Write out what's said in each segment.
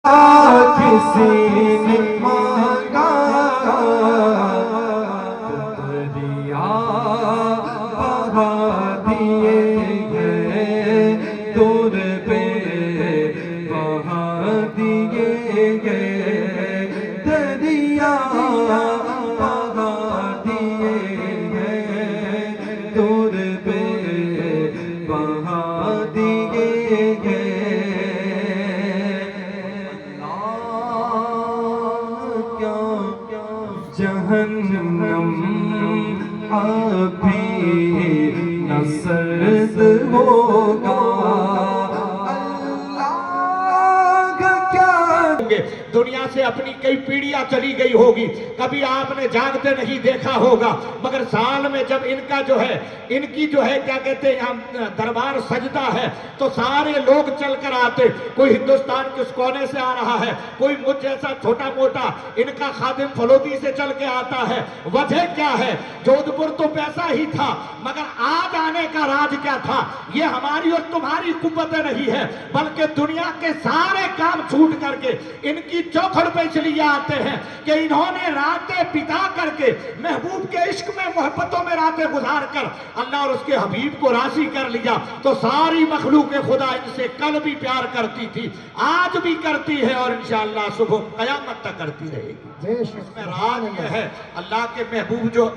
کسی نے مانگا دریا بہا دیے گئے، دور پہ بہا دیے گئے، دریا بہا دیے گئے، دور پہ بہا دیے گئے۔ جہنم ابھی نہ سرد ہوگا، اللہ کا کیا دنیا سے اپنی کئی پیڑیاں چلی گئی ہوگی، کبھی آپ نے جاگتے نہیں دیکھا ہوگا، مگر سال میں جب ان کا جو ہے، ان کی جو ہے کیا کہتے ہیں یہاں دربار سجدہ ہے تو سارے لوگ چل کر آتے، کوئی ہندوستان کے اس کونے سے آ رہا ہے، کوئی مجھ جیسا چھوٹا موٹا ان کا خادم فلودی سے چل کے آتا ہے۔ وجہ کیا ہے؟ جودھ پور تو پیسہ ہی تھا، مگر آج آنے کا راج کیا تھا؟ یہ ہماری اور تمہاری قوتیں نہیں ہے، بلکہ دنیا کے سارے کام چھوٹ کر کے ان کی چوکھڑ پہ اس لیے آتے ہیں کہ انہوں نے راتیں بتا کر کے محبوب کے عشق میں محبتوں میں راتیں گزار کر اللہ اور اس کے حبیب کو راضی کر لیا، تو ساری مخلوق خدا ان سے کل بھی پیار کرتی تھی، آج بھی کرتی ہے، اور انشاءاللہ صبح قیامت تک کرتی رہے گی۔ اس میں راز یہ ہے، اللہ کے محبوب جو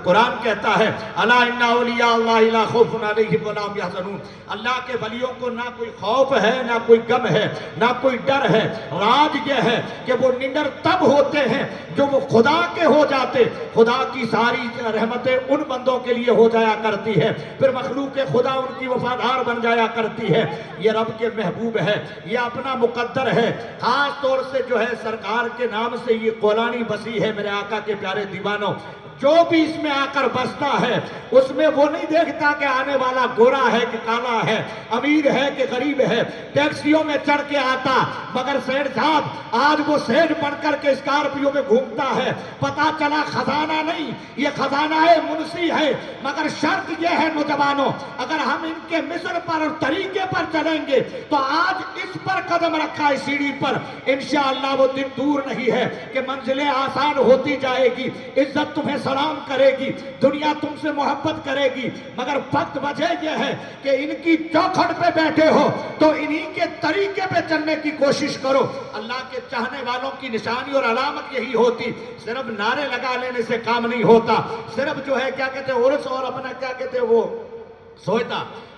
قرآن کہتا ہے الا ان اولیاء اللہ لا خوف علیہم ولا هم يحزنون، اللہ کے ولیوں کو نہ کوئی خوف ہے، نہ کوئی غم ہے، نہ کوئی ڈر ہے۔ راج یہ ہے کہ وہ نڈر تب ہوتے ہیں جو وہ خدا کے ہو جاتے، خدا کی ساری رحمتیں ان بندوں کے لیے ہو جایا کرتی ہے، پھر مخلوق خدا ان کی وفادار بن جایا کرتی ہے۔ یہ رب کے محبوب ہے، یہ اپنا مقدر ہے، خاص طور سے جو ہے سرکار کے نام سے یہ قولانی بسی ہے۔ میرے آقا کے پیارے دیوانوں، جو بھی اس میں آ کر بستا ہے اس میں وہ نہیں دیکھتا کہ آنے والا گورا ہے کہ کالا ہے، امیر ہے کہ غریب ہے، ٹیکسیوں میں چڑھ کے آتا، مگر سیٹھ صاحب آج وہ سیٹھ بن کر کے اسکارپیو میں گھومتا ہے، پتا چلا خزانہ نہیں، یہ خزانہ منسی ہے۔ مگر شرط یہ ہے نوجوانوں، اگر ہم ان کے مصر پر اور طریقے پر چلیں گے تو آج اس پر قدم رکھا اس سیڑھی پر، انشاءاللہ وہ دن دور نہیں ہے کہ منزلیں آسان ہوتی جائے گی، عزت تمہیں سلام کرے گی، دنیا تم سے محبت کرے گی، مگر وقت وجہ یہ ہے کہ ان کی چوکھٹ پہ بیٹھے ہو تو انہی کے طریقے پہ چلنے کی کوشش کرو۔ اللہ کے چاہنے والوں کی نشانی اور علامت یہی ہوتی، صرف نعرے لگا لینے سے کام نہیں ہوتا، صرف جو ہے کیا کہتے ہیں عرس اور اپنا کیا کہتے ہیں وہ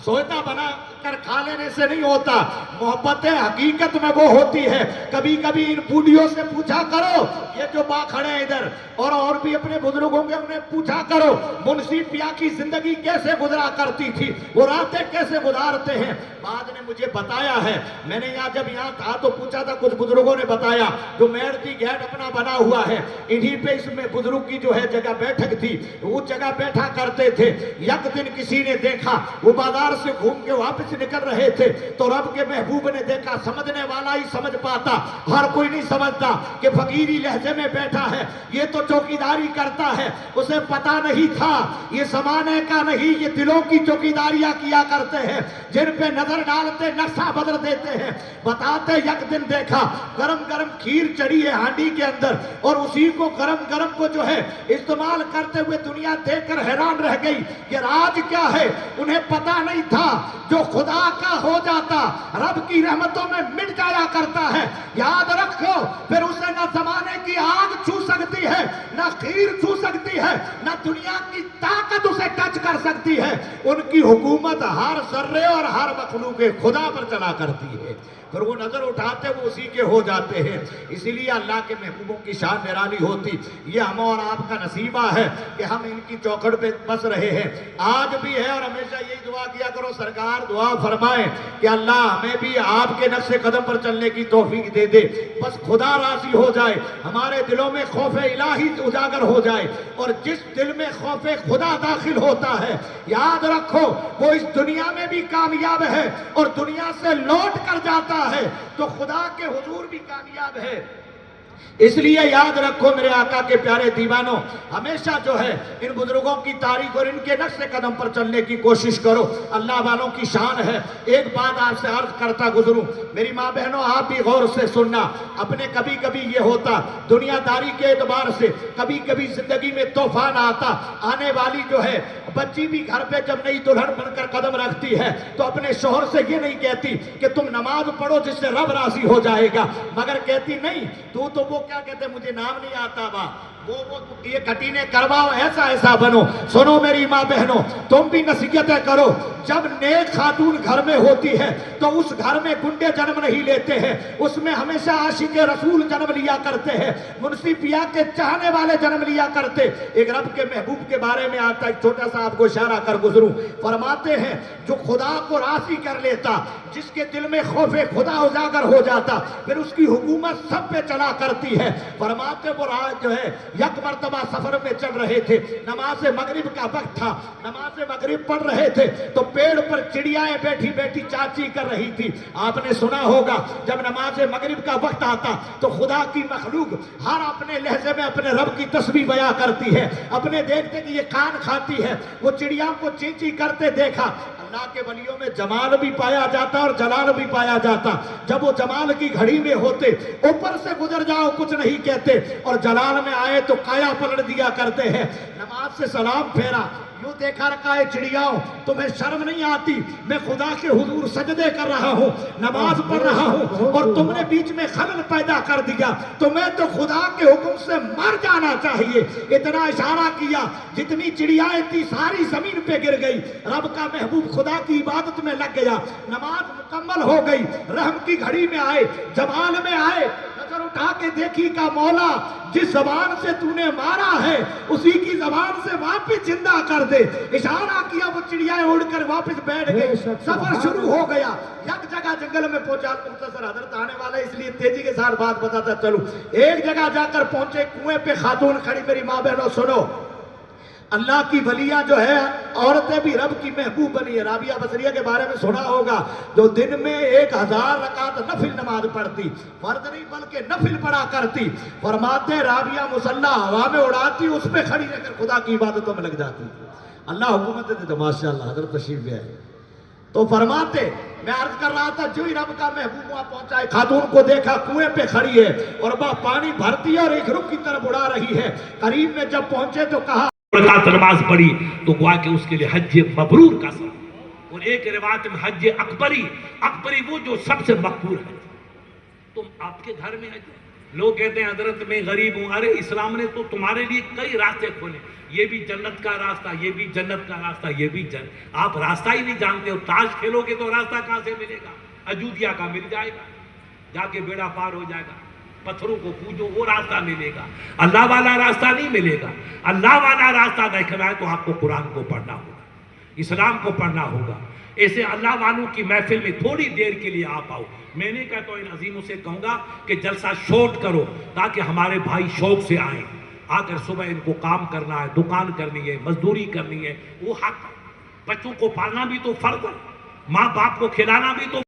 سویتا بنا کر کھا لینے سے نہیں ہوتا، محبت حقیقت میں وہ ہوتی ہے۔ کبھی کبھی ان بوڑھیوں سے پوچھا کرو، یہ جو با کھڑے ہیں ادھر، اور بھی اپنے بزرگوں کے انہیں پوچھا کرو منشی پیا کی زندگی کیسے گزرا کرتی تھی، وہ راتیں کیسے گزارتے ہیں۔ بعد نے مجھے بتایا ہے، میں نے جب یہاں تھا تو پوچھا تھا، کچھ بزرگوں نے بتایا جو میرتی گیٹ اپنا بنا ہوا ہے، انہی پہ اس میں بزرگ کی جو ہے جگہ بیٹھک تھی، وہ جگہ بیٹھا کرتے تھے۔ یک دن کسی نے دیکھا وہ بازار سے گھوم کے واپس نکل رہے تھے تو رب کے محبوب نے دیکھا، سمجھنے والا ہی سمجھ پاتا، ہر کوئی نہیں سمجھتا کہ فقیری لہجے میں بیٹھا ہے، یہ تو چوکیداری کرتا ہے، اسے پتا نہیں تھا یہ زمانے کا نہیں، یہ دلوں کی چوکیداریاں کیا کرتے ہیں، جن پہ نظر ڈالتے نقشہ بدل دیتے ہیں۔ بتاتے یک دن دیکھا گرم گرم کھیر چڑھی ہے ہانڈی کے اندر، اور اسی کو گرم گرم کو جو ہے استعمال کرتے ہوئے دنیا دیکھ کر حیران رہ گئی کہ راج کیا ہے۔ انہیں پتا نہیں تھا جو خدا کا ہو جاتا رب کی رحمتوں میں مٹ جایا کرتا ہے۔ یاد رکھو، پھر اسے نہ زمانے کی آگ چھو سکتی ہے، نہ خیر چھو سکتی ہے، نہ دنیا کی طاقت اسے ٹچ کر سکتی ہے۔ ان کی حکومت ہر ذرے اور ہر مخلوق خدا پر چلا کرتی ہے، پھر وہ نظر اٹھاتے وہ اسی کے ہو جاتے ہیں۔ اسی لیے اللہ کے محبوبوں کی شان نرالی ہوتی، یہ ہم اور آپ کا نصیبہ ہے کہ ہم ان کی چوکھٹ پہ بس رہے ہیں، آج بھی ہے، اور ہمیشہ یہی دعا کیا کرو، سرکار دعا فرمائیں کہ اللہ ہمیں بھی آپ کے نقش قدم پر چلنے کی توفیق دے دے، بس خدا راضی ہو جائے، ہمارے دلوں میں خوف الہی اجاگر ہو جائے، اور جس دل میں خوف خدا داخل ہوتا ہے، یاد رکھو وہ اس دنیا میں بھی کامیاب ہے، اور دنیا سے لوٹ کر جاتا ہے تو خدا کے حضور بھی کامیاب ہے۔ اس لیے یاد رکھو میرے آقا کے پیارے دیوانوں، ہمیشہ جو ہے ان بزرگوں کی تاریخ اور ان کے نقش قدم پر چلنے کی کوشش کرو، اللہ والوں کی شان ہے۔ ایک بات آپ سے عرض کرتا گزروں، میری ماں بہنوں آپ بھی غور سے سننا، اپنے کبھی کبھی یہ ہوتا دنیا داری کے اعتبار سے، کبھی کبھی زندگی میں طوفان آتا، آنے والی جو ہے بچی بھی گھر پہ جب نئی دلہن بن کر قدم رکھتی ہے تو اپنے شوہر سے یہ نہیں کہتی کہ تم نماز پڑھو جس سے رب راضی ہو جائے گا، مگر کہتی نہیں تو وہ کیا کہتے مجھے نام نہیں آتا با، وہ یہ کٹینے کرواؤ، ایسا بنو۔ سنو میری ماں بہنوں، تم بھی نصیحتیں کرو، جب نیک خاتون گھر میں ہوتی ہے تو اس گھر میں گنڈے جنم نہیں لیتے ہیں، اس میں ہمیشہ عاشق رسول جنم لیا کرتے ہیں، منصف پیا کے چاہنے والے جنم لیا کرتے۔ ایک رب کے محبوب کے بارے میں آتا ہے، چھوٹا سا آپ کو اشارہ کر گزروں، فرماتے ہیں جو خدا کو راضی کر لیتا، جس کے دل میں خوف خدا اجاگر ہو جاتا، پھر اس کی حکومت سب پہ چلا کرتی ہے۔ فرماتے وہ رات جو ہے یک مرتبہ سفر میں چل رہے تھے، نماز مغرب کا وقت تھا، نماز مغرب پڑھ رہے تھے تو پیڑ پر چڑیائیں بیٹھی بیٹھی چاچی کر رہی تھی۔ آپ نے سنا ہوگا جب نماز مغرب کا وقت آتا تو خدا کی مخلوق ہر اپنے لہجے میں اپنے رب کی تسبیح بیان کرتی ہے، اپنے دیکھتے کہ یہ کان کھاتی ہے، وہ چڑیاں کو چی چی کرتے دیکھا۔ اللہ کے ولیوں میں جمال بھی پایا جاتا اور جلال بھی پایا جاتا، جب وہ جمال کی گھڑی میں ہوتے اوپر سے گزر جاؤ کچھ نہیں کہتے، اور جلال میں آئے تو کایا پلٹ دیا کرتے ہیں۔ نماز سے سلام پھیرا، یوں دیکھا رکھا ہے چڑیاؤں تمہیں شرم نہیں آتی، میں خدا کے حضور سجدے کر رہا ہوں، نماز پڑھ رہا ہوں، اور تم نے بیچ میں خلل پیدا کر دیا، تمہیں تو خدا کے حکم سے مر جانا چاہیے۔ اتنا اشارہ کیا، جتنی چڑیائیں تھی ساری زمین پہ گر گئی، رب کا محبوب خدا کی عبادت میں لگ گیا، نماز مکمل ہو گئی، رحم کی گھڑی میں آئے، جمال میں آئے، نظر اٹھا کے دیکھی کا مولا جس زبان سے تو نے مارا ہے اسی کی زبان سے واپس زندہ کر دے۔ اشارہ کیا، وہ چڑیائیں اڑ کر واپس بیٹھ گئی، سفر شروع ہو گیا، یک جگہ جنگل میں پہنچا۔ مختصر حضرت آنے والا ہے اس لیے تیزی کے ساتھ بات بتاتا چلوں۔ ایک جگہ جا کر پہنچے، کنویں پہ خاتون کھڑی، میری ماں بہنوں سنو، اللہ کی ولیہ جو ہے عورتیں بھی رب کی محبوب بنی ہے۔ رابعہ بصریہ کے بارے میں سنا ہوگا، جو دن میں 1000 رکعت نفل نماز پڑھتی، فرض نہیں بلکہ نفل پڑھا کرتی۔ فرماتے رابعہ مصلی ہوا میں اڑاتی، اس پہ کھڑی رہ کر خدا کی عبادتوں میں لگ جاتی۔ اللہ حکومت دے تو ماشاءاللہ حضرت تشریف بھی آئے تو فرماتے، میں عرض کر رہا تھا جو ہی رب کا محبوب وہاں پہنچا ہے، خاتون کو دیکھا کنویں پہ کھڑی ہے اور وہ پانی بھرتی ہے اور ایک رخ کی طرف اڑا رہی ہے۔ قریب میں جب پہنچے تو کہا رکعت نماز پڑھی تو گوا کہ اس کے لیے حج مبرور کا سبب، اور ایک روایت میں حج اکبری وہ جو سب سے مقبول ہے۔ تم آپ کے گھر میں حج، لوگ کہتے ہیں حضرت میں غریب ہوں، ارے اسلام نے تو تمہارے لیے کئی راستے کھولے، یہ بھی جنت کا راستہ، یہ بھی جنت کا راستہ، یہ بھی جنت، آپ راستہ ہی نہیں جانتے ہو، تاش کھیلو گے تو راستہ کہاں سے ملے گا؟ اجودھیا کا مل جائے گا، جا کے بیڑا پار ہو جائے گا، پتھروں کو پوجو وہ راستہ ملے گا، اللہ والا راستہ نہیں ملے گا۔ اللہ والا راستہ دیکھنا ہے تو آپ کو قرآن کو پڑھنا ہوگا، اسلام کو پڑھنا ہوگا۔ ایسے اللہ والوں کی محفل میں تھوڑی دیر کے لیے آپ آؤ۔ میں نے کہا تو ان عظیموں سے کہوں گا کہ جلسہ شارٹ کرو تاکہ ہمارے بھائی شوق سے آئیں، آ کر صبح ان کو کام کرنا ہے، دکان کرنی ہے، مزدوری کرنی ہے، وہ حق، بچوں کو پالنا بھی تو فرض ہے، ماں باپ کو کھلانا بھی تو